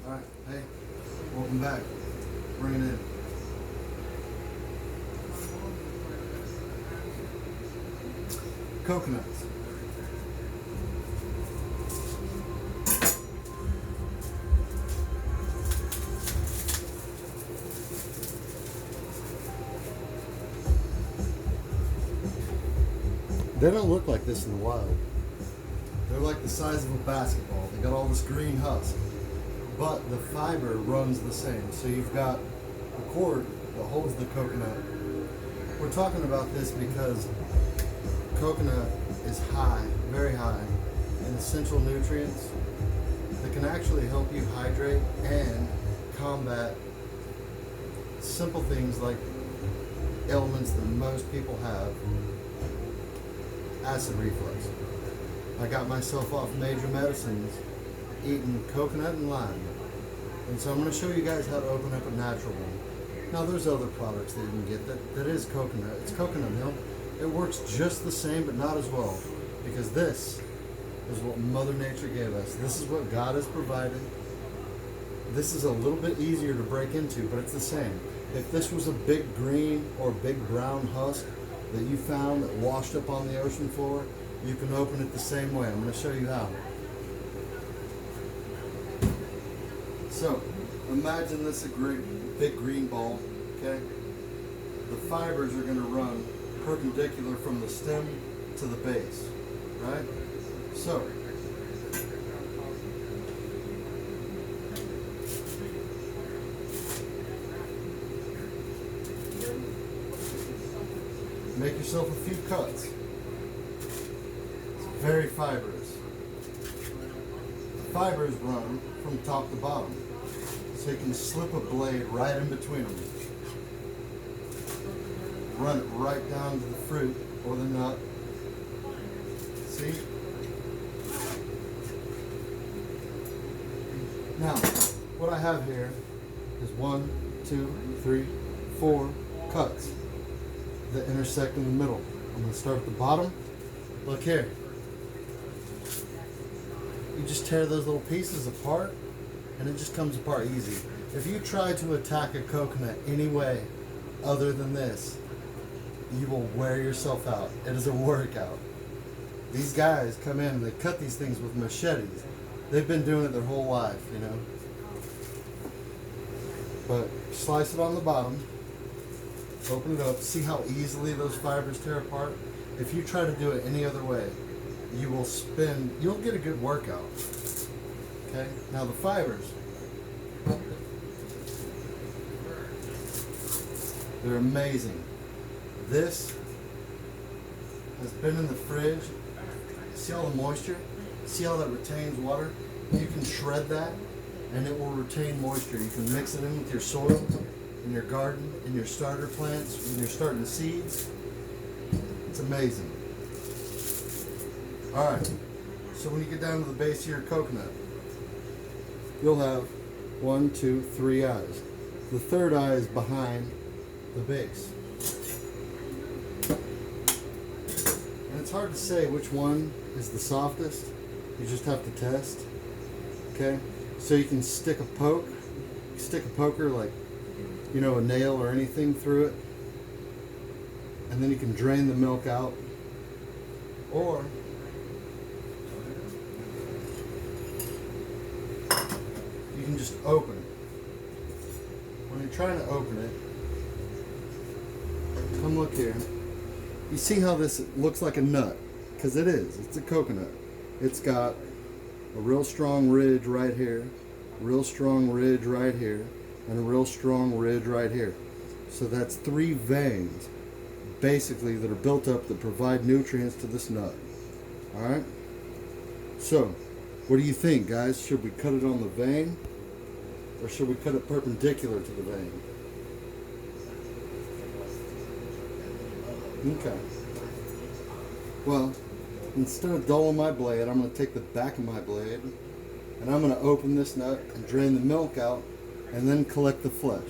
Alright, hey, welcome back. Bring it in. Coconuts. They don't look like this in the wild. They're like the size of a basketball. They got all this green husk, but the fiber runs the same. So you've got a cord that holds the coconut. We're talking about this because coconut is high, very high, in essential nutrients that can actually help you hydrate and combat simple things like ailments that most people have. Acid reflux. I got myself off major medicines eating coconut and lime. And so I'm going to show you guys how to open up a natural one. Now there's other products that you can get that is coconut. It's coconut milk. It works just the same but not as well, because this is what Mother Nature gave us. This is what God has provided. This is a little bit easier to break into, but it's the same. If this was a big green or big brown husk that you found that washed up on the ocean floor, you can open it the same way. I'm going to show you how. So, imagine this a great big green ball, okay? The fibers are going to run perpendicular from the stem to the base, right? So, make yourself a few cuts. It's very fibrous. The fibers run from top to bottom, so you can slip a blade right in between them. Run it right down to the fruit or the nut. See? Now, what I have here is 1, 2, 3, 4 cuts that intersect in the middle. I'm going to start at the bottom. Look here. You just tear those little pieces apart and it just comes apart easy. If you try to attack a coconut any way other than this, you will wear yourself out. It is a workout. These guys come in and they cut these things with machetes. They've been doing it their whole life, you know. But slice it on the bottom. Open it up. See how easily those fibers tear apart? If you try to do it any other way, you will spin. You'll get a good workout. Okay? Now the fibers. They're amazing. This has been in the fridge. See all the moisture? See how that retains water? You can shred that and it will retain moisture. You can mix it in with your soil, in your garden, in your starter plants, when you're starting seeds. It's amazing. Alright, so when you get down to the base of your coconut, you'll have 1, 2, 3 eyes. The third eye is behind the base. And it's hard to say which one is the softest. You just have to test. Okay? So you can stick a poker like, you know, a nail or anything through it, and then you can drain the milk out, or you can just open it. When you're trying to open it, come look here. You see how this looks like a nut? Because it is. It's a coconut. It's got a real strong ridge right here, real strong ridge right here, and a real strong ridge right here. So that's 3 veins basically that are built up that provide nutrients to this nut. Alright? So, what do you think, guys? Should we cut it on the vein, or should we cut it perpendicular to the vein? Okay. Well, instead of dulling my blade, I'm going to take the back of my blade and I'm going to open this nut and drain the milk out and then collect the flesh.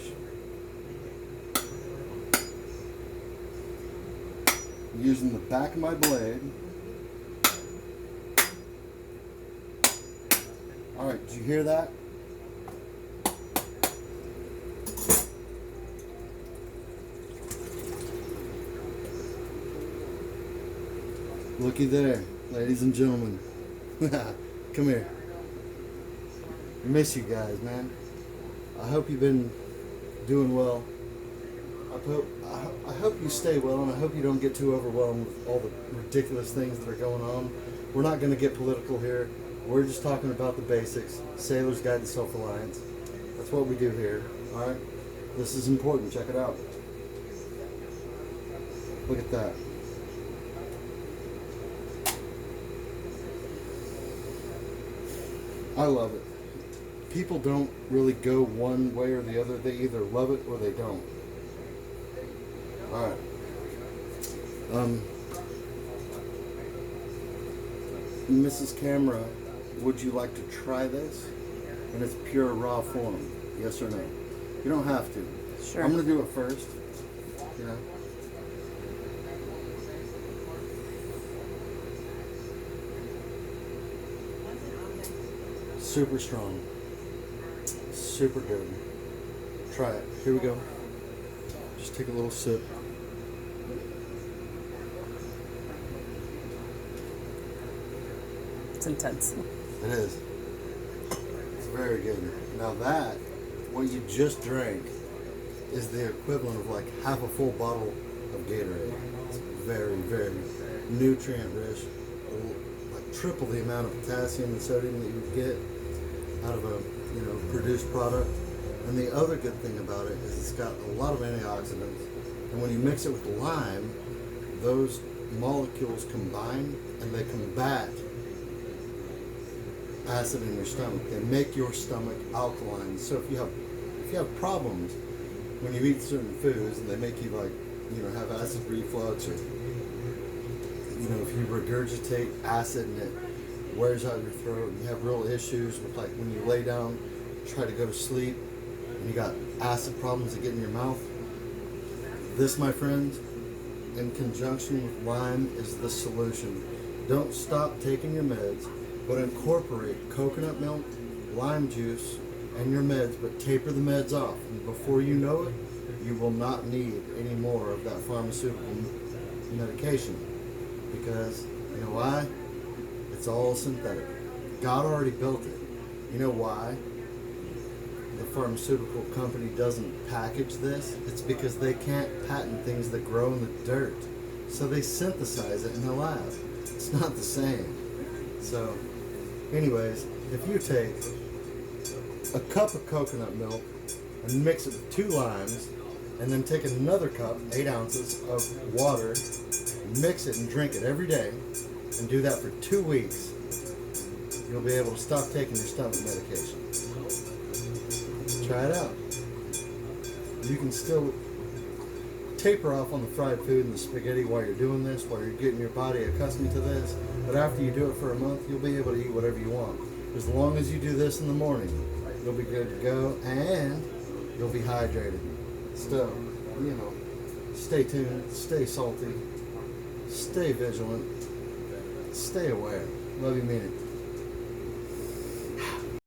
Using the back of my blade. Alright, did you hear that? Looky there, ladies and gentlemen. Come here. I miss you guys, man. I hope you've been doing well. I hope you stay well, and I hope you don't get too overwhelmed with all the ridiculous things that are going on. We're not going to get political here. We're just talking about the basics. Sailor's Guide to Self-Reliance. That's what we do here. All right? This is important. Check it out. Look at that. I love it. People don't really go one way or the other. They either love it or they don't. Alright. Mrs. Camera, would you like to try this in its pure raw form? Yes or no? You don't have to. Sure. I'm going to do it first. You know? Super strong. Super good. Try it. Here we go. Just take a little sip. It's intense. It is. It's very good. Now that, what you just drank, is the equivalent of like half a full bottle of Gatorade. It's very, very nutrient rich. Like triple the amount of potassium and sodium that you would get out of a produced product. And the other good thing about it is it's got a lot of antioxidants. And when you mix it with lime, those molecules combine and they combat acid in your stomach. They make your stomach alkaline. So if you have problems when you eat certain foods and they make you have acid reflux, or if you regurgitate acid and it wears out your throat and you have real issues with like when you lay down, try to go to sleep and you got acid problems that get in your mouth. This, my friends, in conjunction with lime, is the solution. Don't stop taking your meds, but incorporate coconut milk, lime juice, and your meds, but taper the meds off. And before you know it, you will not need any more of that pharmaceutical medication. Because, you know why? It's all synthetic. God already built it. You know why the pharmaceutical company doesn't package this? It's because they can't patent things that grow in the dirt. So they synthesize it in the lab. It's not the same. So, anyways, if you take a cup of coconut milk and mix it with 2 limes, and then take another cup, 8 ounces of water, mix it and drink it every day, and do that for 2 weeks, you'll be able to stop taking your stomach medication. Try it out. You can still taper off on the fried food and the spaghetti while you're doing this, while you're getting your body accustomed to this, but after you do it for a month, you'll be able to eat whatever you want. As long as you do this in the morning, you'll be good to go, and you'll be hydrated. Still, stay tuned, stay salty, stay vigilant, stay aware. Love you, mean it.